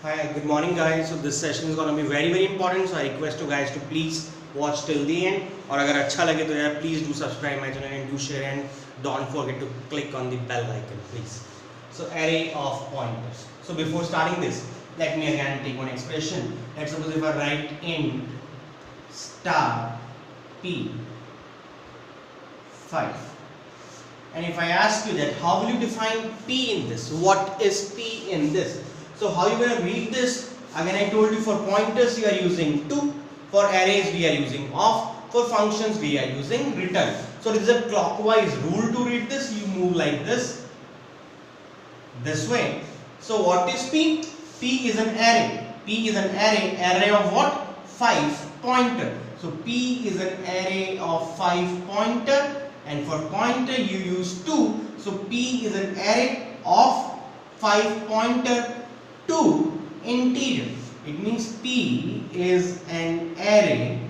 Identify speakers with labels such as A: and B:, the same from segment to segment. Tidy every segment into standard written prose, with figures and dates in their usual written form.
A: Hi, good morning guys. So this session is going to be very important. So I request you guys to please watch till the end. और अगर अच्छा लगे तो यार please do subscribe my channel and do share and don't forget to click on the bell icon please. So array of pointers. So before starting this, let me again take one expression. Let's suppose if I write int star p 5. And if I ask you that how will you define p in this? What is p in this? So how you going to read this? Again I told you for pointers we are using to, for arrays we are using of, for functions we are using return. So this is a clockwise rule to read this. You move like this way. So what is p? P is an array. P is an array of what? 5 pointer. So p is an array of 5 pointer, and for pointer you use 2. So p is an array of 5 pointer to integer. It means p is an array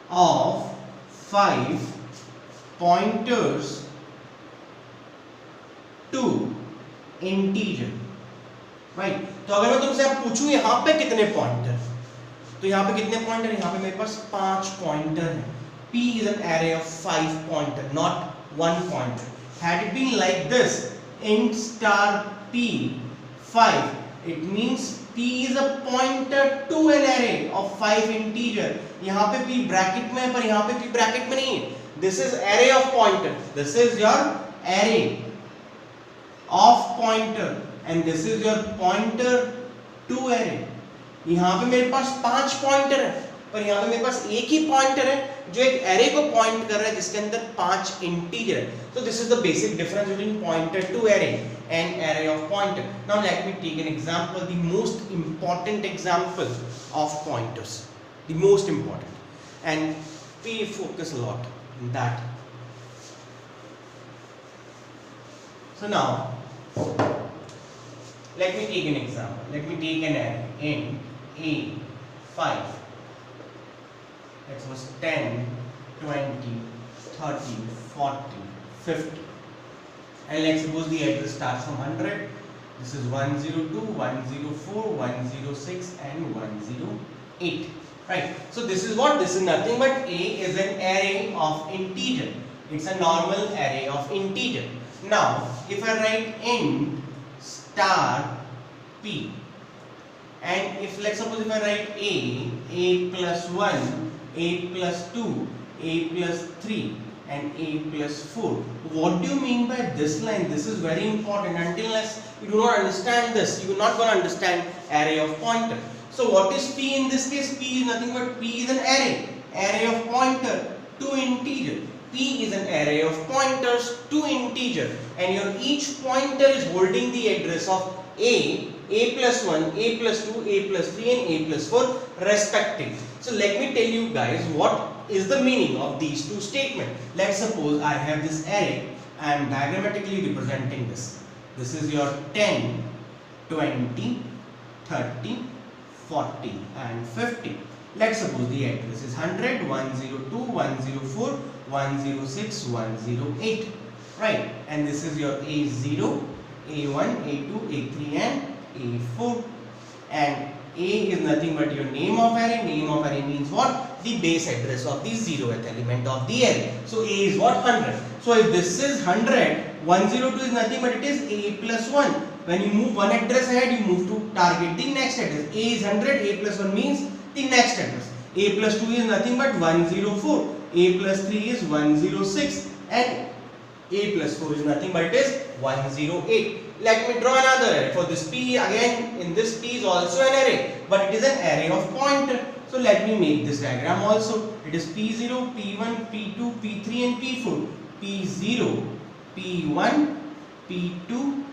A: of 5 pointers to integer. Right तो अगर मैं तुमसे अब पूछूं यहाँ पे कितने pointer, तो यहाँ पे कितने पॉइंटर? यहाँ पे मेरे पास 5 पॉइंटर है. p is an array of 5 pointer, not 1 pointer. Had it been like this, int star p 5, it means p is a pointer to an array of 5 integer. यहाँ पे p ब्रैकेट में है पर यहाँ पे p ब्रैकेट में नहीं है. This is array of pointer. This is your array of pointer and this is your pointer to array. यहाँ पे मेरे पास 5 पॉइंटर है पर यहाँ पे मेरे पास एक ही पॉइंटर है जो एक एरे को पॉइंट कर रहा है जिसके अंदर 5 इंटीजर है. So this is the basic difference between pointer to array and array of pointer. Now let me take an example, the most important example of pointers, the most important, and we focus a lot on that. So now let me take an example. Let me take an array int a5. That was 10, 20, 30, 40, 50. And let's suppose the address starts from 100. This is 102, 104, 106 and 108. Right. So this is what? This is nothing but a is an array of integer. It's a normal array of integer. Now if I write int star p, and if let's suppose if I write a plus 1, a plus 2, a plus 3 and a plus 4, what do you mean by this line? This is very important. Until unless you do not understand this, you are not going to understand array of pointer. So what is p in this case? P is nothing but p is an array of pointer to integer. P is an array of pointers to integer, and your each pointer is holding the address of a plus 1, a plus 2, a plus 3 and a plus 4 respectively. So let me tell you guys what is the meaning of these two statements. Let's suppose I have this array. I am diagrammatically representing this. This is your 10, 20, 30, 40 and 50. Let's suppose the address is 100, 102, 104, 106, 108. Right, and this is your A0, A1, A2, A3 and A4. And A is nothing but your name of array. Name of array means what? The base address of the 0th element of the array. So A is what? 100. So if this is 100, 102 is nothing but it is A plus 1. When you move one address ahead, you move to target the next address. A is 100, A plus 1 means the next address. A plus 2 is nothing but 104. A plus 3 is 106 and A plus 4 is nothing but it is 108. Let me draw another array. For this p, again in this p is also an array, but it is an array of pointer. So let me make this diagram also. It is p0, p1, p2, p3 and p4. p0, p1, p2,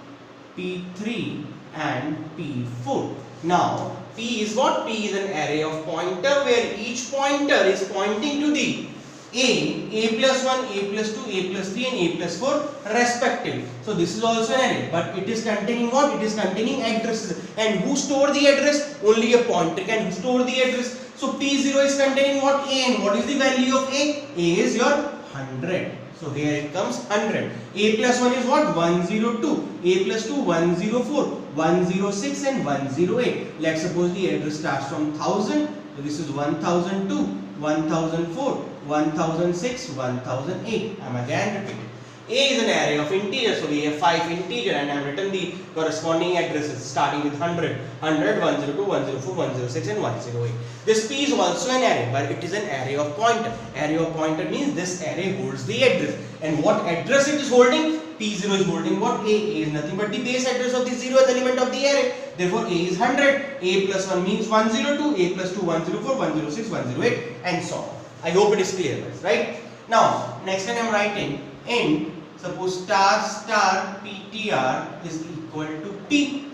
A: p3 and p4. Now p is what? P is an array of pointer where each pointer is pointing to the a plus 1, a plus 2, a plus 3 and a plus 4 respectively. So this is also an array, but it is containing what? It is containing addresses. And who store the address? Only a pointer can store the address. So p0 is containing what? A, and what is the value of a? A is your 100. So here it comes 100. A plus 1 is what? 102. A plus 2 104, 106 and 108. Let's suppose the address starts from 1000. So this is 1002, 1004, 1006, 1008. I'm again repeating. A is an array of integers, so we have 5 integers and I have written the corresponding addresses starting with 100, 100, 102, 104, 106 and 108. This P is also an array, but it is an array of pointer. Array of pointer means this array holds the address. And what address it is holding? P0 is holding what? A is nothing but the base address of the 0th element of the array. Therefore A is 100. A plus 1 means 102, A plus 2 104, 106, 108 and so on. I hope it is clear, right? Now, next time I am writing int. Suppose star star ptr is equal to p.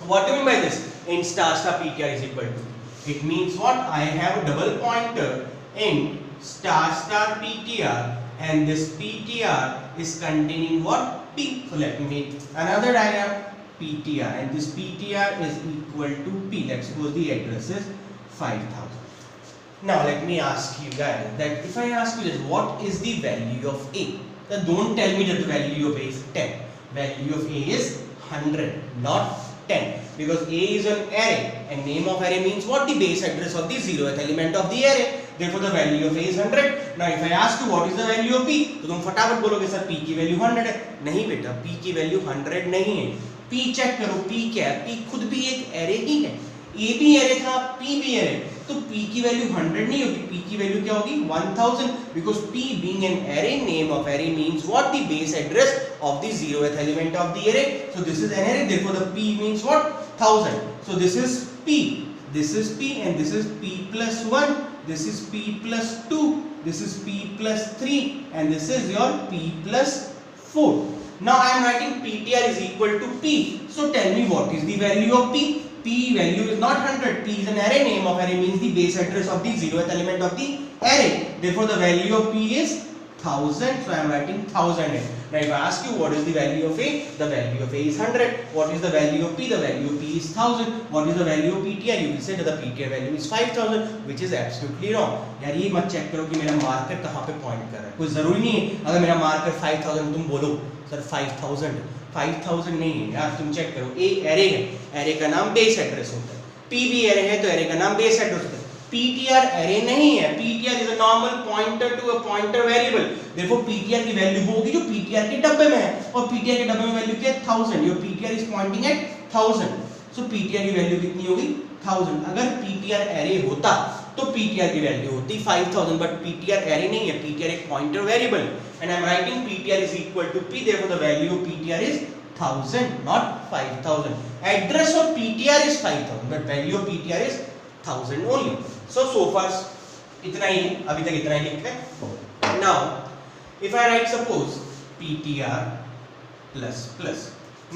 A: What do you mean by this? Int star star ptr is equal to. It means what? I have a double pointer int star star ptr and this ptr is containing what? P. So let me make another diagram ptr and this ptr is equal to p. Let's suppose the address is 5000. Now let me ask you guys that if I ask you this, what is the value of a? Then don't tell me that the value of a is 10. Value of a is 100, not 10. Because a is an array and name of array means what? The base address of the 0th element of the array. Therefore the value of a is 100. Now if I ask you what is the value of p, तो तुम फटाफट बोलोगे sir p की value 100 है. नहीं बेटा, p की value 100 नहीं है. p चेक करो, p क्या है? p खुद भी एक array ही है. a भी array था, p भी array. तो p की वैल्यू 100 नहीं होगी, p की वैल्यू क्या होगी? 1000 because p being an array, name of array means what? The base address of the 0th element of the array. So this is an array, therefore the p means what? 1000. So this is p, this is p and this is p plus 1, this is p plus 2, this is p plus 3 and this is your p plus 4. Now I am writing ptr is equal to p. So tell me what is the value of p? P value is not 100. P is an array, name of array means the base address of the 0th element of the array. Therefore the value of p is 1000. So I am writing 1000. Now if I ask you what is the value of a, the value of a is 100. What is the value of p? The value of p is 1000. What is the value of ptr? You will say that the ptr value is 5000, which is absolutely wrong. यार ये मत check करो कि मेरा marker कहाँ पे point कर रहा है. कोई जरूरी नहीं है अगर मेरा मार्कर 5000 तुम बोलो सर 5000 नहीं है यार. तुम चेक करो, ए एरे है, एरे का नाम बेस एड्रेस होता है. पी भी एरे है तो एरे का नाम बेस एड्रेस होता है. ptr एरे नहीं है. ptr is a normal pointer to a pointer variable. देखो ptr की वैल्यू वो होगी जो ptr के डब्बे में है और ptr के डब्बे में वैल्यू क्या है? 1000. Your ptr is pointing eight 1000. So ptr की वैल्यू कितनी होगी? 1000. अगर ptr एरे होता तो ptr की वैल्यू होती 5000, बट ptr एरे नहीं है. ptr एक pointer variable and I am writing ptr is equal to p. Therefore the value of ptr is 1000, not 5000. Address of ptr is 5000, but value of ptr is 1000 only. So far इतना ही, अभी तक इतना ही लिखा है. Now if I write suppose ptr plus plus.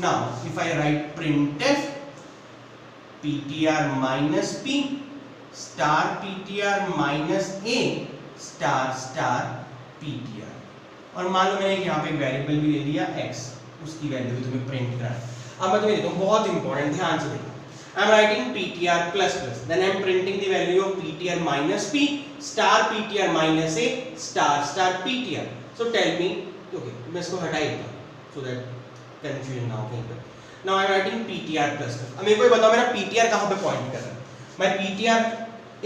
A: Now if I write printf ptr minus p star ptr minus a star star ptr. और मान लो मैंने यहाँ पे एक वेरिएबल भी ले लिया x, उसकी वैल्यू भी तुम्हें प्रिंट करना है. अब मैं तुम्हें देता हूँ, बहुत इंपॉर्टेंट, ध्यान से देखो. I am writing ptr plus plus, then I am printing the value of ptr minus p star ptr minus a star star ptr. So tell me, okay, मैं इसको हटा ही देता हूँ so that confusion ना हो कहीं पर. Now I am writing ptr plus plus. अब मेरे को ये बताओ मेरा ptr कहाँ पे पॉइंट कर रहा है? My ptr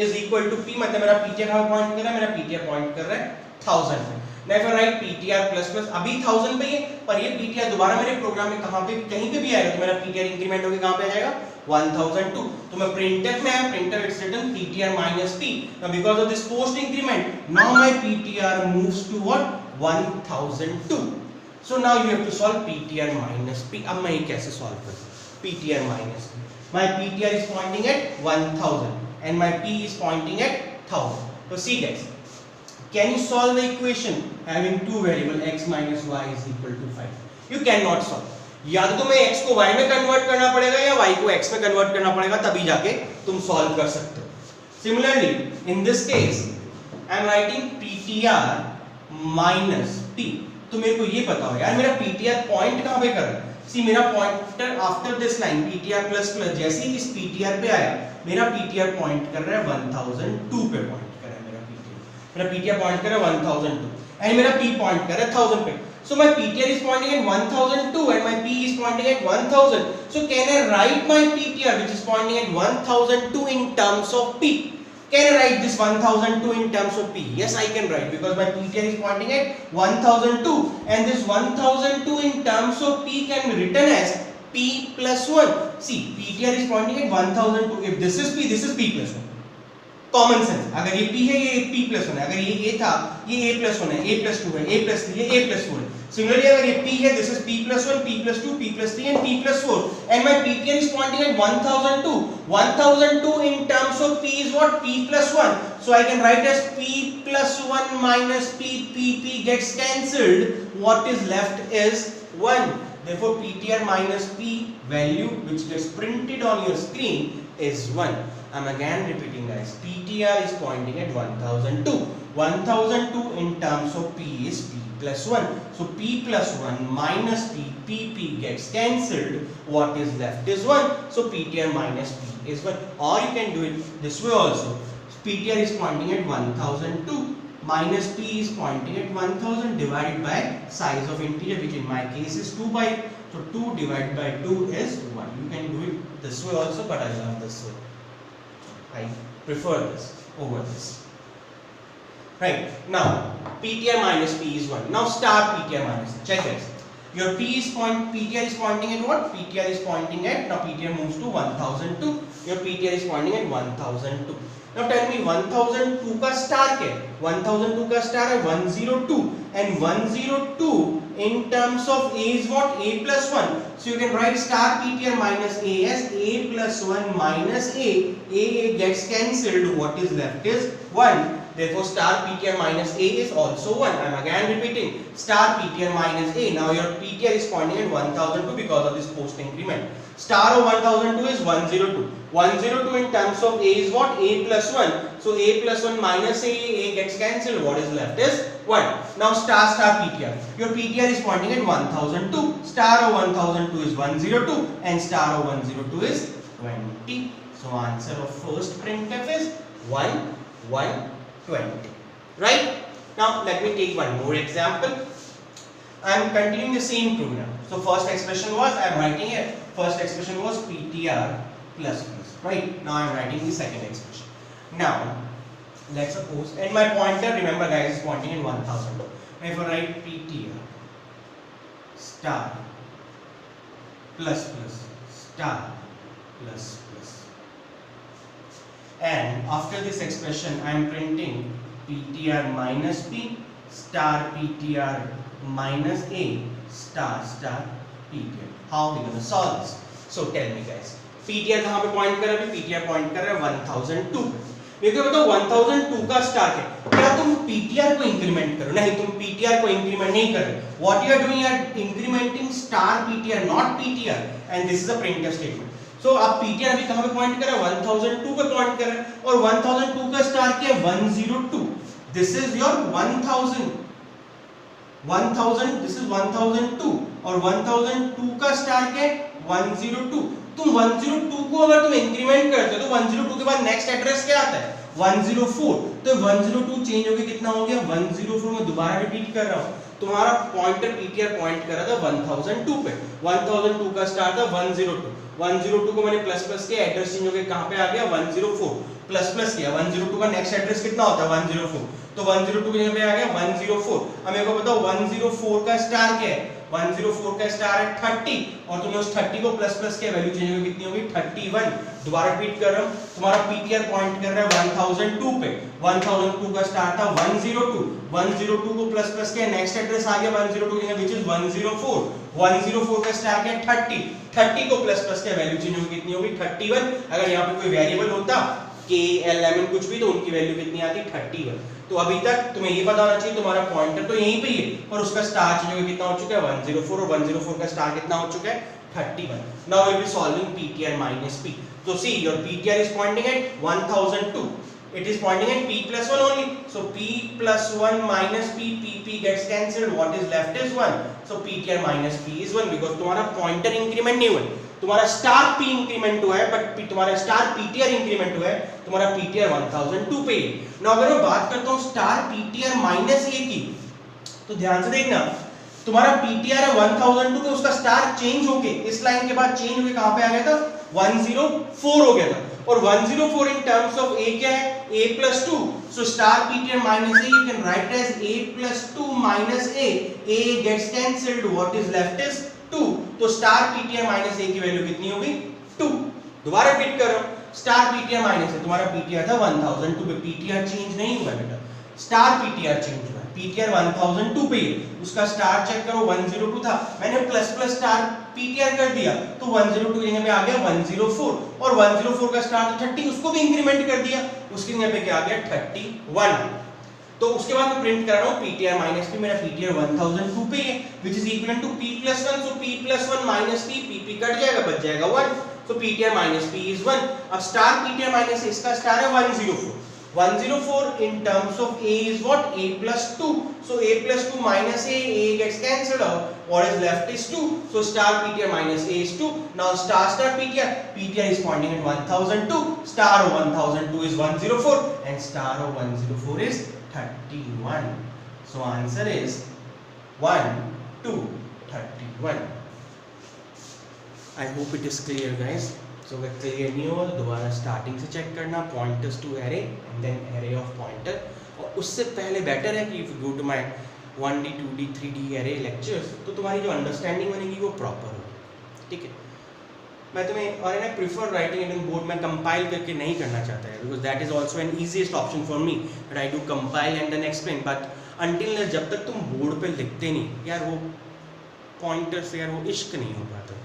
A: is equal to p, मतलब मेरा ptr कहाँ पे पॉइंट कर रहा है? मेरा ptr पॉइंट कर रहा है 1000 पे. Now if I write ptr plus plus, अभी 1000 पे है, पर ये ptr दोबारा मेरे प्रोग्राम में कहाँ पे कहीं पे भी आएगा तो मेरा ptr इंक्रीमेंट होकर कहाँ पे आ जाएगा? 1002. तो मैं printf में है, printf it's written ptr minus p. Now because of this post increment, now my ptr moves to what? 1002. So now you have to solve ptr minus p. अब मैं ये कैसे solve करूँ? ptr minus p. My ptr is pointing at 1000 and my p is pointing at 1000. So see guys, can you solve the equation having two variable x minus y is equal to 5? You cannot solve. या तो तुम्हें x को y में convert करना पड़ेगा या y को x में कन्वर्ट करना पड़ेगा, तभी जाके तुम सॉल्व कर सकते हो. Similarly, in this case, I am writing ptr minus p. तो मेरे को ये बताओ यार मेरा ptr पॉइंट कहाँ पे कर रहा है? See मेरा pointer after this line ptr plus plus, जैसे ही इस ptr पे आया मेरा ptr पॉइंट कर रहा है 1002 पे पॉइंट कर रहा है. मेरा ptr पॉइंट कर रहा है 1002. एंड मेरा P पॉइंट कर रहा है 1000 पे. So my PTR is pointing at 1002 and my P is pointing at 1000. So can I write my PTR which is pointing at 1002 in terms of P? Can I write this 1002 in terms of P? Yes, I can write because my PTR is pointing at 1002 and this 1002 in terms of P can be written as P plus 1. See, PTR is pointing at 1002. If this is P, this is P plus 1. Common sense, अगर ये P है ये P plus 1 है, अगर ये A था ये A plus 1 है, A plus 2 है, A plus 3 है, A plus 4 है. Similarly, अगर ये P है, this is P plus 1, P plus 2, P plus 3 and P plus 4. And my PTR is pointing at 1002. 1002 in terms of P is what? P plus 1. So I can write as P plus 1 minus P. P gets cancelled. What is left is 1. Therefore, PTR minus P value which gets printed on your screen is 1. I'm again repeating guys, PTR is pointing at 1002. 1002 in terms of P is P plus 1. So P plus 1 minus P, P gets cancelled. What is left is 1. So PTR minus P is 1. Or you can do it this way also. PTR is pointing at 1002 minus P is pointing at 1000 divided by size of integer which in my case is 2 byte. So 2 divided by 2 is 1. You can do it this way also, but I love this way. I prefer this over this. Right, now PTR minus P is 1. Now star PTR minus. Check this. Your PTR is pointing at what? PTR is pointing at, now PTR moves to 1002. Your PTR is pointing at 1002. Now tell me 1002 का star क्या है? 1002 का star है 102 and 102 in terms of A is what? A plus 1. So you can write star PTR minus A as A plus 1 minus A. A gets cancelled. What is left is 1. Therefore star PTR minus A is also 1. I am again repeating star PTR minus A. Now your PTR is pointing at 1002 because of this post increment. Star of 1002 is 102. 102 in terms of A is what? A plus 1. So A plus 1 minus A gets cancelled. What is left is 1. Now star PTR. Your PTR is pointing at 1002. Star of 1002 is 102 and star of 102 is 20. So answer of first printf is 1, 1, 20. Right? Now let me take one more example. I am continuing the same program. So first expression was, I am writing it. First expression was PTR plus plus. Right? Now I am writing the second expression. Now let's suppose, and my pointer, remember guys, is pointing in 1000. If I write PTR star plus plus star plus plus, and after this expression I am printing PTR minus P star PTR minus A star PTR. How are we going to solve this? So tell me guys, PTR कहाँ पे point कर रहा है? PTR point कर रहा है 1002 पे. मेरे को बताओ 1002 का स्टार है. क्या तुम PTR को इंक्रीमेंट करो? नहीं, तुम PTR को इंक्रीमेंट नहीं कर रहे. What you are doing, you are incrementing star PTR, not PTR, and this is a printf statement. So आप PTR अभी कहाँ पे पॉइंट कर रहा है? 1002 पे पॉइंट कर रहा है और 1002 का स्टार क्या है? 102. This is your 1000. 1000, this is 1002 और 1002 का स्टार क्या है? 102. तुम 102 को अगर तुम इंक्रीमेंट करते हो तो 102 के बाद नेक्स्ट एड्रेस क्या आता है? 104. तो 102 चेंज हो गया, कितना हो गया? 104. मैं दोबारा रिपीट कर रहा हूँ, तुम्हारा पॉइंटर PTR पॉइंट कर रहा था 1002 पे. 1002 का स्टार था 102. 102 को मैंने प्लस प्लस किया, एड्रेस चेंज हो गया, कहाँ पे आ गया? 104. प्लस प्लस किया, 102 का नेक्स्ट एड्रेस कितना होता है? 104. तो 102 के जगह पे आ गया 104. अब मेरे को बताओ 104 का स्टार क्या है? 104 का स्टार है 30 और तुमने उस 30 को प्लस प्लस किया, वैल्यू चेंज होगी, कितनी होगी? 31. दोबारा रिपीट कर रहा हूं, तुम्हारा PTR पॉइंट कर रहा है 1002 पे. 1002 का स्टार था 102. 102 को प्लस प्लस किया, नेक्स्ट एड्रेस आ गया 102 के व्हिच इज 104. 104 का स्टार क्या है? 30. 30 को प्लस प्लस किया, वैल्यू चेंज होगी, कितनी होगी? 31. अगर यहाँ पे कोई वेरिएबल होता K, L, M कुछ भी, तो उनकी वैल्यू कितनी आती? 31. तो अभी तक तुम्हें ये पता होना चाहिए तुम्हारा पॉइंटर तो यहीं पे ही है और उसका स्टार चेंज होकर कितना हो चुका है? 104. और 104 का स्टार कितना हो चुका है? 31. Now we will be solving PTR minus P. So see, your PTR is pointing at 1002. It is pointing at P plus 1 only. So P plus 1 minus P gets cancelled. What is left is 1. So PTR minus P is 1 because तुम्हारा pointer increment नहीं हुआ, तुम्हारा star P increment हुआ है, but तुम्हारा star PTR increment हुआ है, तुम्हारा PTR 1002 पे है. ना अगर मैं बात करता हूँ स्टार PTR माइनस A की, तो ध्यान से देखना, तुम्हारा पीटीआर है 1002 पे, उसका स्टार चेंज होके इस लाइन के बाद चेंज होके कहां पे आ गया था, 104 हो गया था। और 104 in terms of a क्या है, a plus 2, so star ptr minus a you can write as a plus 2 minus a gets cancelled, what is left is 2, तो star ptr minus a की वैल्यू कितनी होगी, 2। दोबारा रिपीट कर रहा हूं, स्टार पीटीआर माइनस है, तुम्हारा पीटीआर था 1002 पे, पीटीआर चेंज नहीं हुआ बेटा, स्टार पीटीआर चेंज हुआ, पीटीआर 1002 पे, उसका स्टार चेक करो 102 था, मैंने प्लस प्लस स्टार पीटीआर कर दिया तो 102 जगह पे आ गया 104, और 104 का स्टार तो 30, उसको भी इंक्रीमेंट कर दिया, उसकी जगह पे क्या आ गया 31। तो उसके बाद मैं प्रिंट कर रहा हूं पीटीआर माइनस p, मेरा पीटीआर 1002 पे है, which is equivalent to p plus 1, so p plus 1 minus p cut जाएगा, बच जाएगा 1, so ptr minus p is 1। अब स्टार ptr minus इसका स्टार है 104 in terms of a is what, a plus 2, so a plus 2 minus a gets cancelled out, what is left is 2, so star ptr minus a is 2। now star ptr is pointing at 1002, star of 1002 is 104 and star of 104 is 31, so answer is 1 2 31। I hope it is clear guys, so अगर clear नहीं हो तो दोबारा starting से check करना, pointers to array and then array of pointer, और उससे पहले बेटर है कि if you go to my 1D 2D 3D array lectures, तो तुम्हारी जो अंडरस्टैंडिंग बनेगी वो प्रॉपर होगी, ठीक है। मैं तुम्हें और ना prefer writing it in board में कंपाइल करके नहीं करना चाहता है, because that is also an easiest option for me, but I do compile and then explain, but until जब तक तुम बोर्ड पे लिखते नहीं यार, वो पॉइंटर से यार वो इश्क नहीं हो पाता,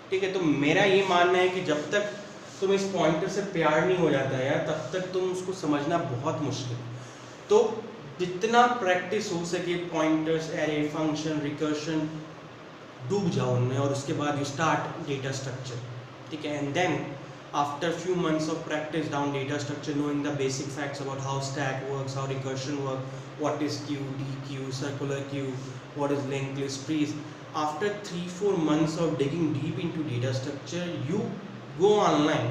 A: ठीक है। तो मेरा ये मानना है कि जब तक तुम इस पॉइंटर से प्यार नहीं हो जाता है यार, तब तक तुम उसको समझना बहुत मुश्किल। तो जितना प्रैक्टिस हो सके पॉइंटर्स, एरे, फंक्शन, रिकर्शन, डूब जाओ उनमें, और उसके बाद यू स्टार्ट डेटा स्ट्रक्चर, ठीक है। And then after few months of practice down data structure, knowing the basic facts about how stack works, how recursion work, what is queue, deque, circular queue, what is linked list trees, after 3-4 months of digging deep into data structure, you go online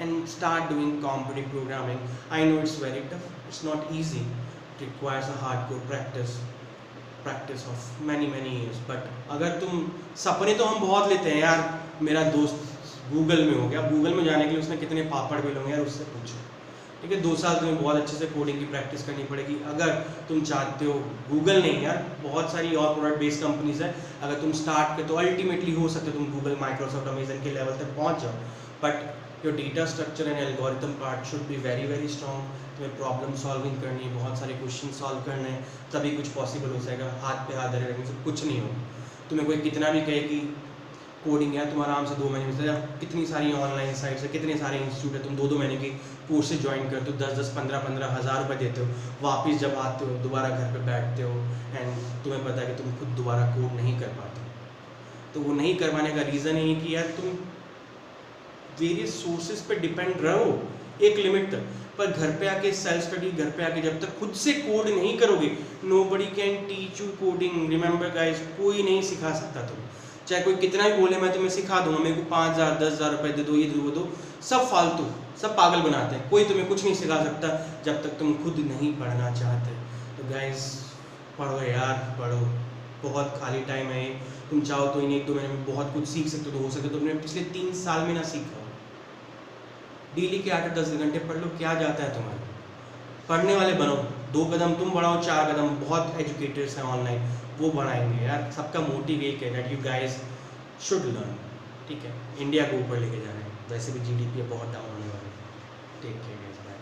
A: and start doing competitive programming. I know it's very tough, it's not easy, it requires a hardcore practice of many years, but अगर तुम, सपने तो हम बहुत लेते हैं यार, मेरा दोस्त गूगल में हो गया, गूगल में जाने के लिए उसने कितने पापड़ बेलोगे यार, उससे पूछो, ठीक है। 2 साल तुम्हें बहुत अच्छे से कोडिंग की प्रैक्टिस करनी पड़ेगी अगर तुम चाहते हो, गूगल नहीं यार, बहुत सारी और प्रोडक्ट बेस्ड कंपनीज है, अगर तुम स्टार्ट कर तो अल्टीमेटली हो सकता है तुम गूगल, माइक्रोसॉफ्ट, अमेजन के लेवल तक पहुंच जाओ, but your data structure and algorithm part should be very strong. तुम्हें प्रॉब्लम सॉल्विंग करनी है, बहुत सारे क्वेश्चन सॉल्व करने हैं, तभी कुछ पॉसिबल हो जाएगा, हाथ पे हाथ धरे रहने से कुछ नहीं हो। तुम्हें कोई कितना भी कहे कि कोडिंग है, तुम आराम से 2 महीने में, कितनी सारी ऑनलाइन साइट्स है, कितने सारे इंस्टीट्यूट है, तुम 2 महीने की कोर्सेज ज्वाइन करते हो, 10 15 हज़ार रुपये देते हो, वापस जब आते हो दोबारा घर पे बैठते हो एंड तुम्हें पता है कि तुम खुद दोबारा कोड नहीं कर पाते। तो वो नहीं कर पाने का रीज़न ये कि यार तुम वेरियस सोर्सेज पे डिपेंड रहो एक लिमिट तक, पर घर पे आके सेल्फ स्टडी, घर पे आके जब तक खुद से कोड नहीं करोगे, nobody can teach you coding. Remember guys, कोई नहीं सिखा सकता तुम, चाहे कोई कितना भी बोले मैं तुम्हें सिखा दूंगा, मेरे को 5,000 10,000 रुपये दे दो, ये दो, सब फालतू, सब पागल बनाते हैं, कोई तुम्हें कुछ नहीं सिखा सकता जब तक तुम खुद नहीं पढ़ना चाहते। तो गाइस पढ़ो यार, पढ़ो, बहुत खाली टाइम है, तुम चाहो तो इन 1-2 महीने में बहुत कुछ सीख सकते हो, तो हो सके तो तुमने पिछले 3 साल में ना सीखा हो। डेली के 8-10 घंटे पढ़ लो, क्या जाता है तुम्हारा, पढ़ने वाले बनो, 2 कदम तुम बढ़ाओ, 4 कदम बहुत एजुकेटर्स हैं ऑनलाइन वो बढ़ाएंगे यार। सबका मोटिव एक है that you guys should learn, ठीक है। इंडिया को ऊपर लेके जा रहे हैं, वैसे भी GDP बहुत डाउन होने वाला है। Take care guys, bye.